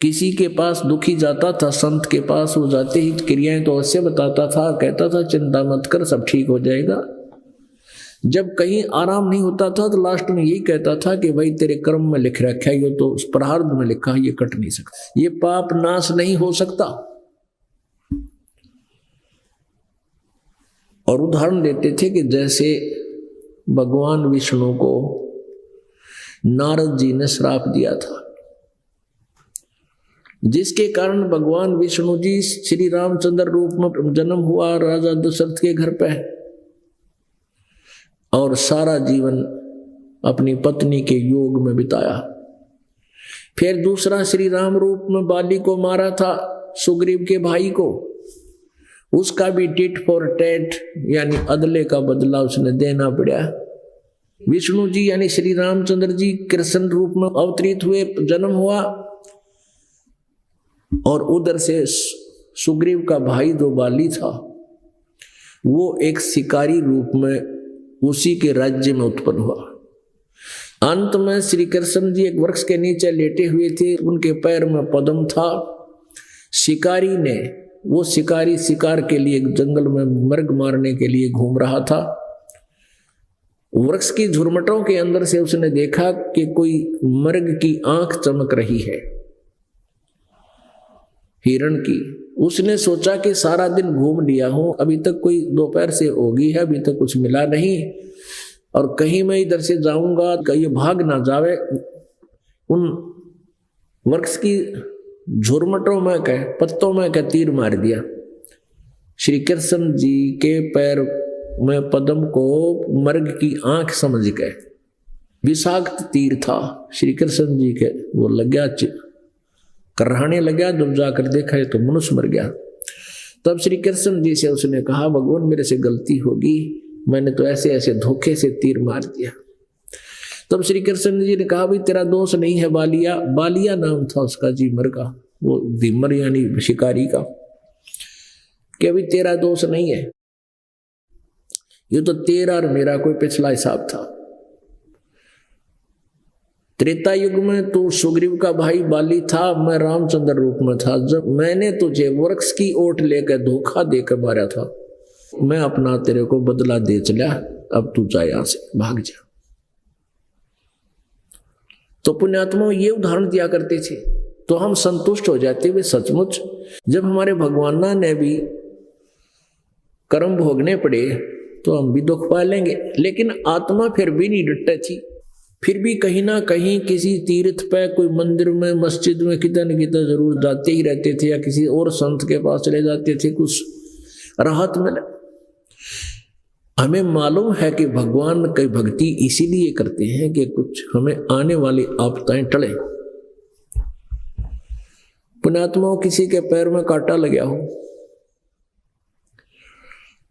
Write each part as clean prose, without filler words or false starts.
किसी के पास दुखी जाता था, संत के पास, वो जाते ही क्रियाएं तो अवश्य बताता था, कहता था चिंता मत कर, सब ठीक हो जाएगा। जब कहीं आराम नहीं होता था तो लास्ट में यही कहता था कि भाई तेरे कर्म में लिख रखा है, ये तो उस प्रारब्ध में लिखा है, ये कट नहीं सकता, ये पाप नाश नहीं हो सकता। और उदाहरण देते थे कि जैसे भगवान विष्णु को नारद जी ने श्राप दिया था, जिसके कारण भगवान विष्णु जी श्री रामचंद्र रूप में जन्म हुआ राजा दशरथ के घर पे, और सारा जीवन अपनी पत्नी के योग में बिताया। फिर दूसरा श्री राम रूप में बाली को मारा था, सुग्रीव के भाई को, उसका भी टिट फॉर टैट यानी अदले का बदला उसने देना पड़ा। विष्णु जी यानी श्री रामचंद्र जी कृष्ण रूप में अवतरित हुए, जन्म हुआ, और उधर से सुग्रीव का भाई जो बाली था वो एक शिकारी रूप में उसी के राज्य में उत्पन्न हुआ। अंत में श्री कृष्ण जी एक वृक्ष के नीचे लेटे हुए थे, उनके पैर में पद्म था। शिकारी ने, वो शिकारी शिकार के लिए जंगल में मृग मारने के लिए घूम रहा था। वृक्ष की झुरमटों के अंदर से उसने देखा कि कोई मृग की आंख चमक रही है, हिरण की। उसने सोचा कि सारा दिन घूम लिया हूं, अभी तक कोई दोपहर से होगी है, अभी तक कुछ मिला नहीं, और कहीं मैं इधर से जाऊंगा कहीं भाग ना जावे। उन वृक्ष की झुरमटों में कह, पत्तों में कह तीर मार दिया। श्री कृष्ण जी के पैर में पद्म को मृग की आंख समझ गए, विषाक्त तीर था। श्री कृष्ण जी के वो लग गया, कराने लगा। जब जाकर देखा तो मनुष्य मर गया। तब श्री कृष्ण जी से उसने कहा, भगवान मेरे से गलती होगी, मैंने तो ऐसे ऐसे धोखे से तीर मार दिया। तब श्री कृष्ण जी ने कहा, भाई तेरा दोष नहीं है बालिया। बालिया नाम था उसका, जीमर का, वो धीमर यानी शिकारी का, कि अभी तेरा दोष नहीं है, ये तो तेरा और मेरा कोई पिछला हिसाब था। त्रेता युग में तू सुग्रीव का भाई बाली था, मैं रामचंद्र रूप में था। जब मैंने तुझे वृक्ष की ओट लेकर धोखा देकर मारा था, मैं अपना तेरे को बदला दे चला, अब तू जा यहां से, भाग जा। तो पुण्यात्मा ये उदाहरण दिया करते थे, तो हम संतुष्ट हो जाते वे सचमुच। जब हमारे भगवाना ने भी कर्म भोगने पड़े तो हम भी दुख पा लेंगे, लेकिन आत्मा फिर भी नहीं डटे थी। फिर भी कहीं ना कहीं किसी तीर्थ पे, कोई मंदिर में, मस्जिद में कितना न कितना जरूर जाते ही रहते थे, या किसी और संत के पास चले जाते थे, कुछ राहत मिले। हमें मालूम है कि भगवान की भक्ति इसीलिए करते हैं कि कुछ हमें आने वाली आपदाएं टले। पुण्यात्माओं, किसी के पैर में कांटा लगा हो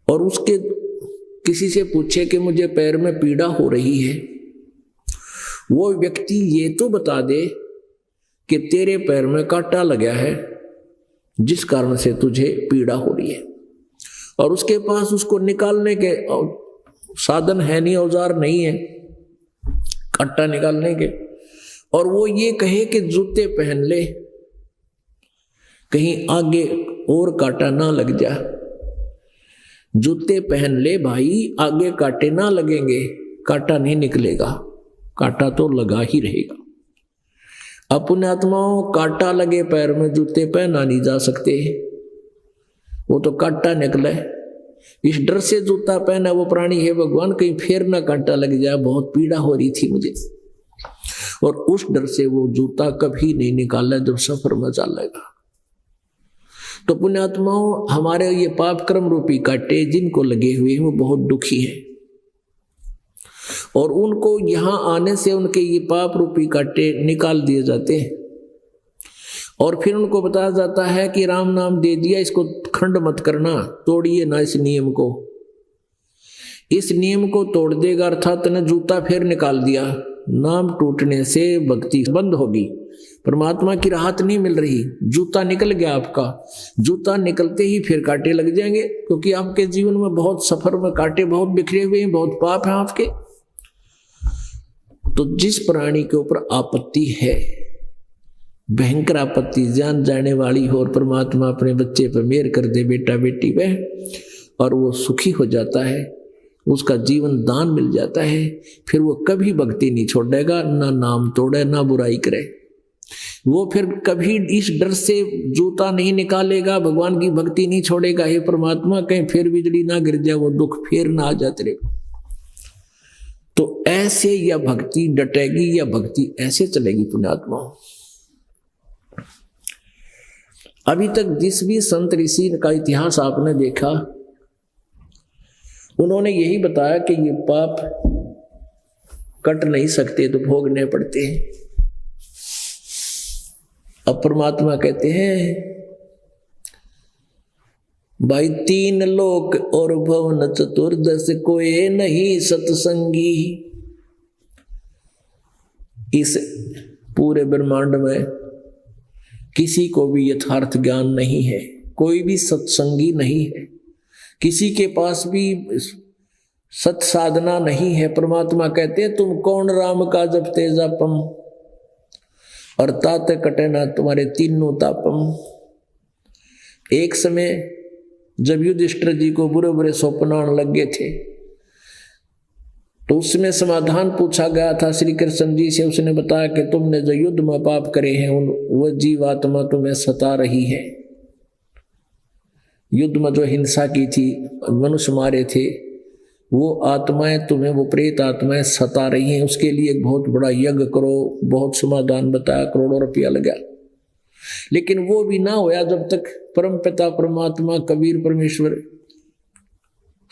और उसके किसी से पूछे कि मुझे पैर में पीड़ा हो रही है, वो व्यक्ति ये तो बता दे कि तेरे पैर में कांटा लगा है जिस कारण से तुझे पीड़ा हो रही है, और उसके पास उसको निकालने के साधन है नहीं, औजार नहीं है कांटा निकालने के, और वो ये कहे कि जूते पहन ले कहीं आगे और कांटा ना लग जा। जूते पहन ले भाई, आगे कांटे ना लगेंगे, कांटा नहीं निकलेगा, कांटा तो लगा ही रहेगा। अपने आत्माओं, कांटा लगे पैर में जूते पहना नहीं जा सकते, वो तो कांटा निकले। इस डर से जूता पहना वो प्राणी है भगवान, कहीं फिर ना कांटा लग जाए, बहुत पीड़ा हो रही थी मुझे, और उस डर से वो जूता कभी नहीं निकाला जब सफर में चलेगा। तो पुण्यात्माओं, हमारे ये पाप कर्म रूपी कांटे जिनको लगे हुए हैं वो बहुत दुखी हैं, और उनको यहां आने से उनके ये पाप रूपी कांटे निकाल दिए जाते हैं, और फिर उनको बताया जाता है कि राम नाम दे दिया, इसको खंड मत करना, तोड़िए ना इस नियम को। इस नियम को तोड़ देगा अर्थात ने जूता फिर निकाल दिया, नाम टूटने से भक्ति बंद होगी, परमात्मा की राहत नहीं मिल रही। जूता निकल गया आपका, जूता निकलते ही फिर कांटे लग जाएंगे, क्योंकि आपके जीवन में बहुत सफर में कांटे बहुत बिखरे हुए हैं, बहुत पाप हैं आपके। तो जिस प्राणी के ऊपर आपत्ति है भयंकर आपत्ति जान जाने वाली हो और परमात्मा अपने बच्चे पर मेहर कर दे, बेटा बेटी पे, और वो सुखी हो जाता है, उसका जीवन दान मिल जाता है, फिर वो कभी भक्ति नहीं छोड़ेगा, ना नाम तोड़े ना बुराई करे। वो फिर कभी इस डर से जूता नहीं निकालेगा, भगवान की भक्ति नहीं छोड़ेगा, हे परमात्मा कहीं फिर बिजली ना गिर जाए, वो दुख फिर ना आ जाते रहे। तो ऐसे या भक्ति डटेगी या भक्ति ऐसे चलेगी पुण्यात्मा। अभी तक जिस भी संत ऋषि का इतिहास आपने देखा, उन्होंने यही बताया कि ये पाप कट नहीं सकते तो भोगने पड़ते हैं। अब परमात्मा कहते हैं भाई 3 लोक और भवन चतुर्दश कोई नहीं सत्संगी। इस पूरे ब्रह्मांड में किसी को भी यथार्थ ज्ञान नहीं है, कोई भी सत्संगी नहीं है, किसी के पास भी सत साधना नहीं है। परमात्मा कहते हैं तुम कौन राम का जपते जापम और तात कटे ना तुम्हारे तीनों तापम। एक समय जब युधिष्ठिर जी को बुरे बुरे स्वप्न आने लगे थे, तो उसमें समाधान पूछा गया था श्री कृष्ण जी से। उसने बताया कि तुमने जो युद्ध में पाप करे हैं वह जीवात्मा तुम्हें सता रही है। युद्ध में जो हिंसा की थी, मनुष्य मारे थे, वो आत्माएं तुम्हें, वो प्रेत आत्माएं सता रही हैं। उसके लिए एक बहुत बड़ा यज्ञ करो। बहुत समाधान बताया, करोड़ों रुपया लगा, लेकिन वो भी ना होया जब तक परम पिता परमात्मा कबीर परमेश्वर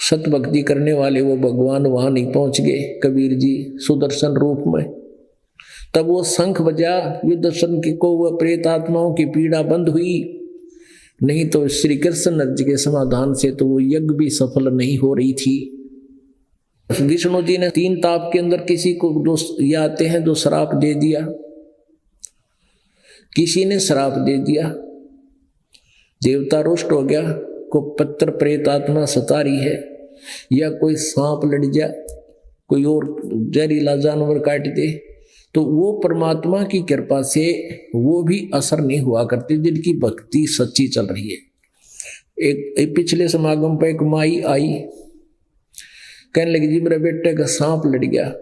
सत भक्ति करने वाले वो भगवान वहां नहीं पहुंच गए। कबीर जी सुदर्शन रूप में, तब वो शंख बजा, युद्धर्शन को वह प्रेत आत्माओं की पीड़ा बंद हुई। नहीं तो श्री कृष्ण जी के समाधान से तो वो यज्ञ भी सफल नहीं हो रही थी। विष्णु जी ने 3 ताप के अंदर किसी को जो ये आते हैं जो श्राप दे दिया, किसी ने श्राप दे दिया, देवता रुष्ट हो गया, को पत्थर प्रेत आत्मा सता रही है, या कोई सांप लड़ जा, कोई और जहरीला जानवर काट दे, तो वो परमात्मा की कृपा से वो भी असर नहीं हुआ करती जिनकी भक्ति सच्ची चल रही है। एक पिछले समागम पर एक माई आई, कहने लगी जी मेरे बेटे का सांप लड़ गया,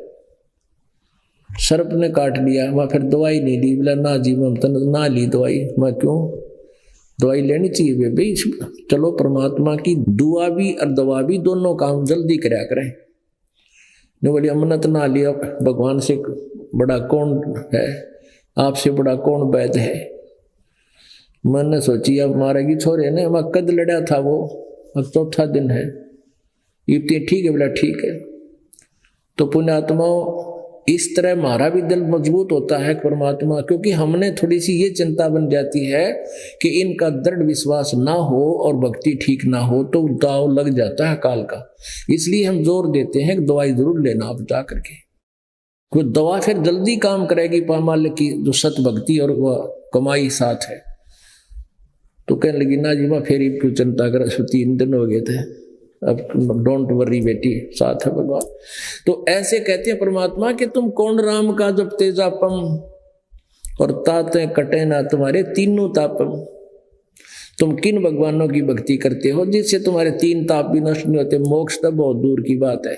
सर्प ने काट लिया, मैं फिर दवाई नहीं ली। बोला ना जी मैं ना ली दवाई। मैं क्यों? दवाई लेनी चाहिए बेबी, चलो परमात्मा की दुआ भी और दवा भी दोनों काम जल्दी कराया करें। ने बोली अमनत ना लिया, भगवान से बड़ा कौन है, आपसे बड़ा कौन वैद्य है। मैंने सोची अब मारेगी छोरे ने, मैं कद लड़ा था वो, अब 4था दिन है, इतनी ठीक है। बोला ठीक है। तो पुण्यात्माओं इस तरह हमारा भी दिल मजबूत होता है परमात्मा, क्योंकि हमने थोड़ी सी ये चिंता बन जाती है कि इनका दृढ़ विश्वास ना हो और भक्ति ठीक ना हो तो दाव लग जाता है काल का। इसलिए हम जोर देते हैं कि दवाई जरूर लेना आप जा करके, कोई दवा फिर जल्दी काम करेगी पामाल की जो सत भक्ति और वह कमाई साथ है। तो कहने लगी ना जी मैं फिर क्यों चिंता कर, 3 दिन हो गए थे, अब डोंट वरी बेटी, साथ है भगवान। तो ऐसे कहते हैं परमात्मा कि तुम कौन राम का जपते जापम और ताते कटे ना तुम्हारे तीनों तापम। तुम किन भगवानों की भक्ति करते हो जिससे तुम्हारे 3 ताप भी नष्ट नहीं होते। मोक्ष तो बहुत दूर की बात है।